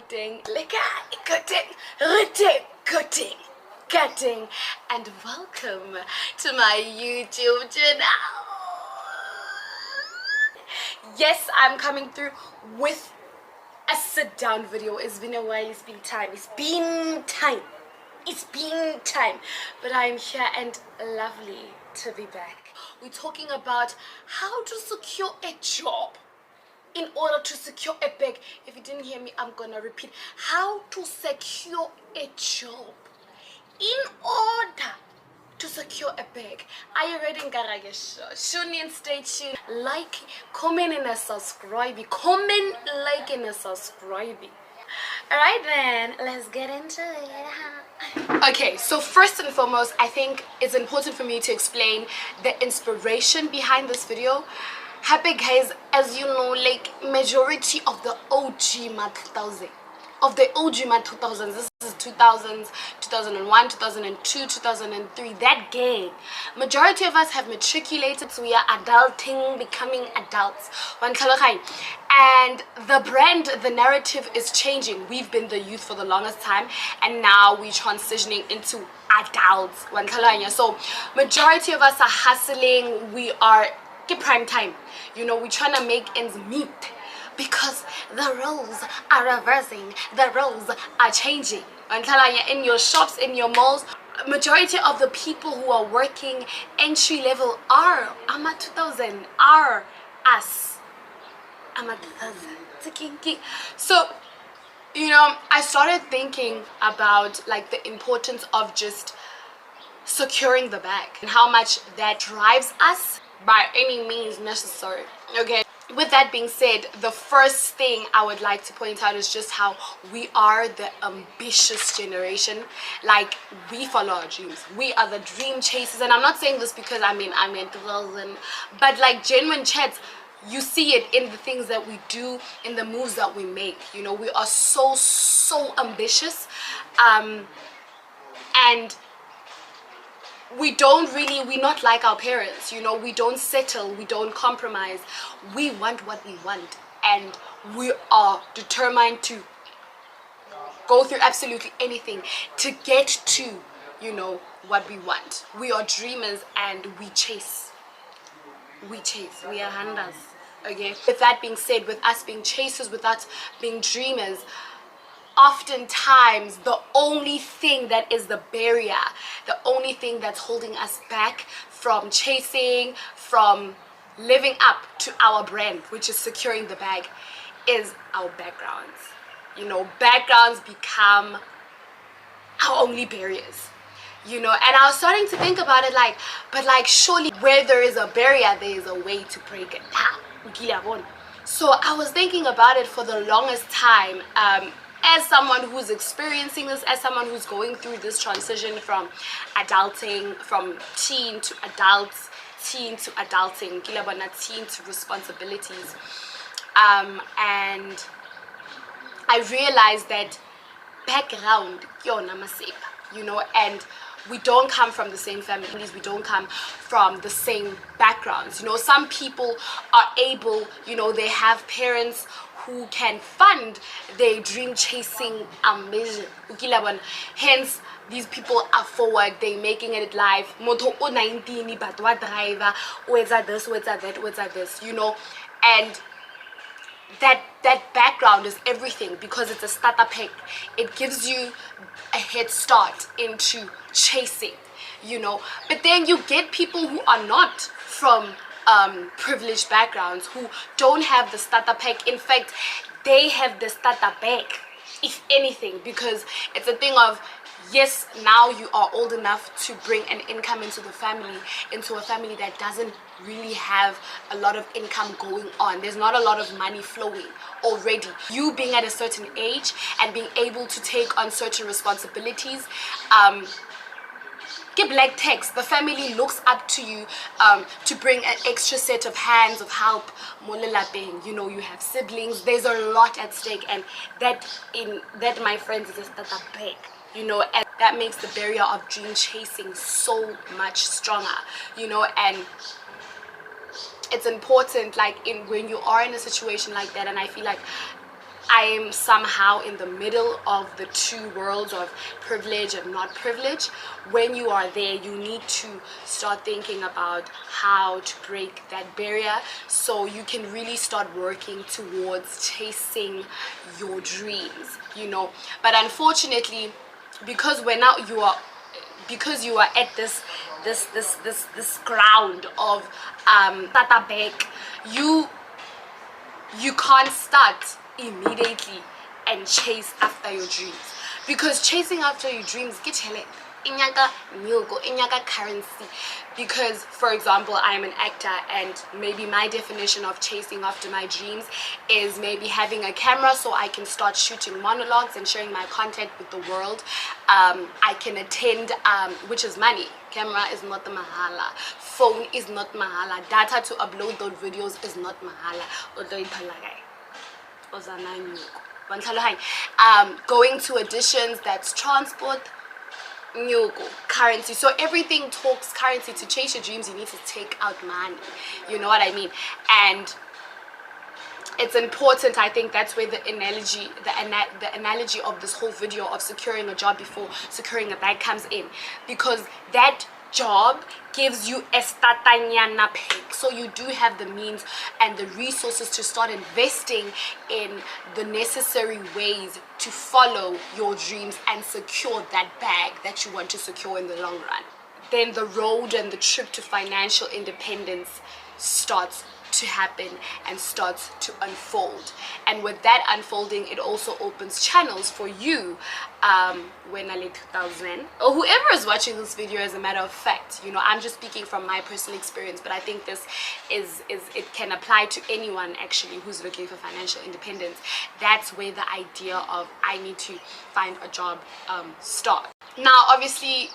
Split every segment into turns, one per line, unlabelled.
cutting, and welcome to my YouTube channel. Yes, I'm coming through with a sit down video. It's been a while, it's been time, but I'm here and lovely to be back. We're talking about how to secure a job in order to secure a bag. If you didn't hear me, I'm gonna repeat. How to secure a job in order to secure a bag. Are you ready, Ngaragesh? Tune in, stay tuned. Like, comment, and subscribe. Comment, like, and subscribe. Alright then, let's get into it. Okay, so first and foremost, I think it's important for me to explain the inspiration behind this video. Happy guys, as you know, like majority of the OG man 2000, of the OG man 2000s, this is 2000s, 2001, 2002, 2003, that gang, majority of us have matriculated, so we are adulting, becoming adults. And the brand, the narrative is changing. We've been the youth for the longest time, and now we're transitioning into adults. So majority of us are hustling, we are prime time, you know, we're trying to make ends meet because the roles are reversing, the roles are changing. In your shops, in your malls, majority of the people who are working entry level are ama 2000, are us ama 2000. So, you know, I started thinking about like the importance of just securing the bag and how much that drives us by any means necessary. Okay, with that being said, the first thing I would like to point out is just how we are the ambitious generation. Like, we follow our dreams, we are the dream chasers. And I'm not saying this because I'm in 2000, but like genuine chats, you see it in the things that we do, in the moves that we make. You know, we are so ambitious, and we're not like our parents, you know. We don't settle, we don't compromise. We want what we want, and we are determined to go through absolutely anything to get to, you know, what we want. We are dreamers and we chase, we are hunters. Okay, with that being said, with us being chasers, with us being dreamers, oftentimes the only thing that is the barrier, the only thing that's holding us back from chasing, from living up to our brand, which is securing the bag, is our backgrounds. You know, backgrounds become our only barriers, you know. And I was starting to think about it like, but like, surely where there is a barrier, there is a way to break it down. So I was thinking about it for the longest time, as someone who's experiencing this, as someone who's going through this transition from adulting, from teen to adults, teen to adulting, teen to responsibilities. And I realized that background, you know, and we don't come from the same families, we don't come from the same backgrounds. You know, some people are able, you know, they have parents who can fund their dream chasing ambition. Hence, these people are forward, they're making it live. Moto 19 but what driver, where's this, you know. And that background is everything, because it's a starter pack. It gives you a head start into chasing, you know. But then you get people who are not from privileged backgrounds, who don't have the starter pack. In fact, they have the starter pack, if anything, because it's a thing of, yes, now you are old enough to bring an income into the family, into a family that doesn't really have a lot of income going on. There's not a lot of money flowing already. You being at a certain age and being able to take on certain responsibilities, give black text, the family looks up to you to bring an extra set of hands of help. You know, you have siblings, there's a lot at stake, and that my friends is a starter pack, you know. And that makes the barrier of dream chasing so much stronger, you know. And it's important, like, when you are in a situation like that, and I feel like I am somehow in the middle of the two worlds of privilege and not privilege. When you are there, you need to start thinking about how to break that barrier so you can really start working towards chasing your dreams, you know. But unfortunately, because you are at this ground of tata back, you can't start immediately and chase after your dreams, because chasing after your dreams get inyaka milgo, inyaka currency. Because for example, I'm an actor, and maybe my definition of chasing after my dreams is maybe having a camera so I can start shooting monologues and sharing my content with the world. I can attend, which is money. Camera is not the mahala, phone is not mahala, data to upload those videos is not mahala. Going to auditions, that's transport, currency. So everything talks currency. To chase your dreams, you need to take out money, you know what I mean? And it's important. I think that's where the analogy of this whole video of securing a job before securing a bag comes in, because that job gives you a statanyana peg, so you do have the means and the resources to start investing in the necessary ways to follow your dreams and secure that bag that you want to secure in the long run. Then the road and the trip to financial independence starts to happen and starts to unfold. And with that unfolding, it also opens channels for you, when I 2000, or whoever is watching this video, as a matter of fact, you know, I'm just speaking from my personal experience, but I think this it can apply to anyone actually who's looking for financial independence. That's where the idea of I need to find a job start. Now obviously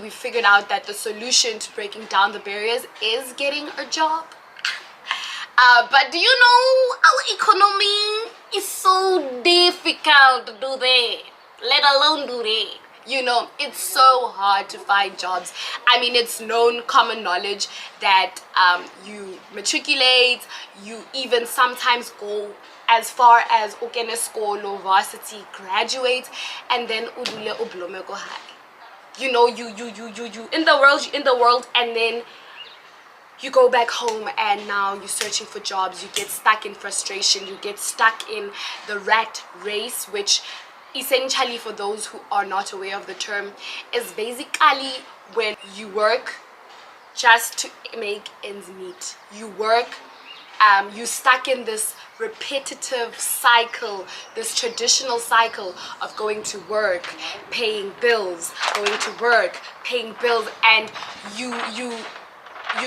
we figured out that the solution to breaking down the barriers is getting a job. But do you know our economy is so difficult to do that, let alone do that. You know, it's so hard to find jobs. I mean, it's known, common knowledge, that you matriculate, you even sometimes go as far as ukene school or varsity, graduate, and then udule ublome go high. You know, you in the world, and then you go back home, and now you're searching for jobs. You get stuck in frustration, you get stuck in the rat race, which essentially, for those who are not aware of the term, is basically when you work just to make ends meet. You work, you're stuck in this repetitive cycle, this traditional cycle of going to work, paying bills, going to work, paying bills, and you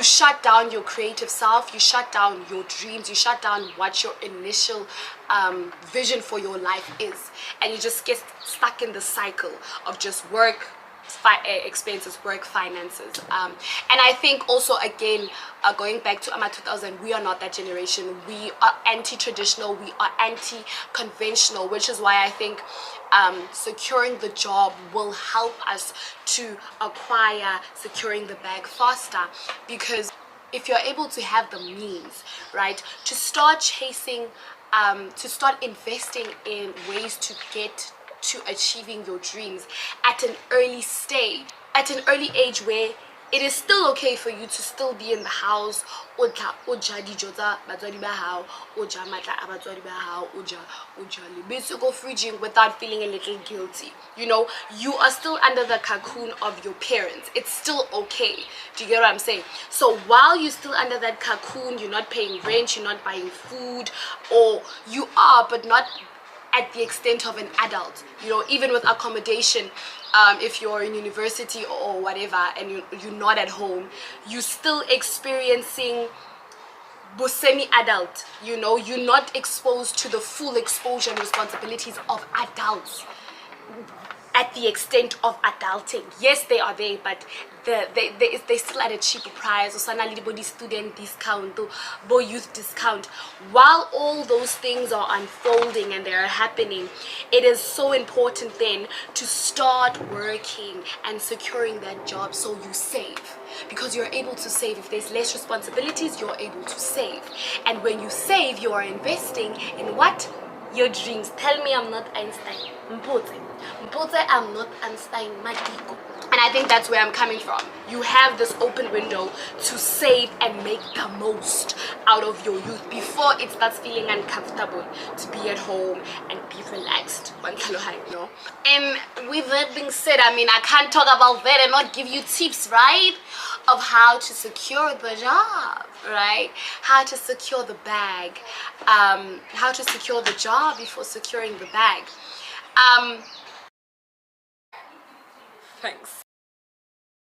shut down your creative self, you shut down your dreams, you shut down what your initial vision for your life is, and you just get stuck in the cycle of just work, expenses, work, finances. And I think also, again, going back to AMA 2000, we are not that generation. We are anti-traditional, we are anti-conventional, which is why I think securing the job will help us to acquire securing the bag faster. Because if you're able to have the means, right, to start chasing, to start investing in ways to get to achieving your dreams at an early stage, at an early age, where it is still okay for you to still be in the house, without feeling a little guilty. You know, you are still under the cocoon of your parents. It's still okay. Do you get what I'm saying? So while you're still under that cocoon, you're not paying rent, you're not buying food, or you are, but not at the extent of an adult. You know, even with accommodation, if you're in university or whatever, and you're not at home, you're still experiencing semi-adult. You know, you're not exposed to the full exposure and responsibilities of adults. at the extent of adulting. Yes, they are there, but they still at a cheaper price. Or body student discount, or youth discount. While all those things are unfolding and they are happening, it is so important then to start working and securing that job so you save. Because you're able to save. If there's less responsibilities, you're able to save. And when you save, you are investing in what? Your dreams. Tell me I'm not Einstein. Mpotse, I'm not Einstein. Matiko. And I think that's where I'm coming from. You have this open window to save and make the most out of your youth before it starts feeling uncomfortable to be at home and be relaxed. No? And with that being said, I mean, I can't talk about that and not give you tips, right? Of how to secure the job, right? How to secure the bag. How to secure the job before securing the bag. Thanks.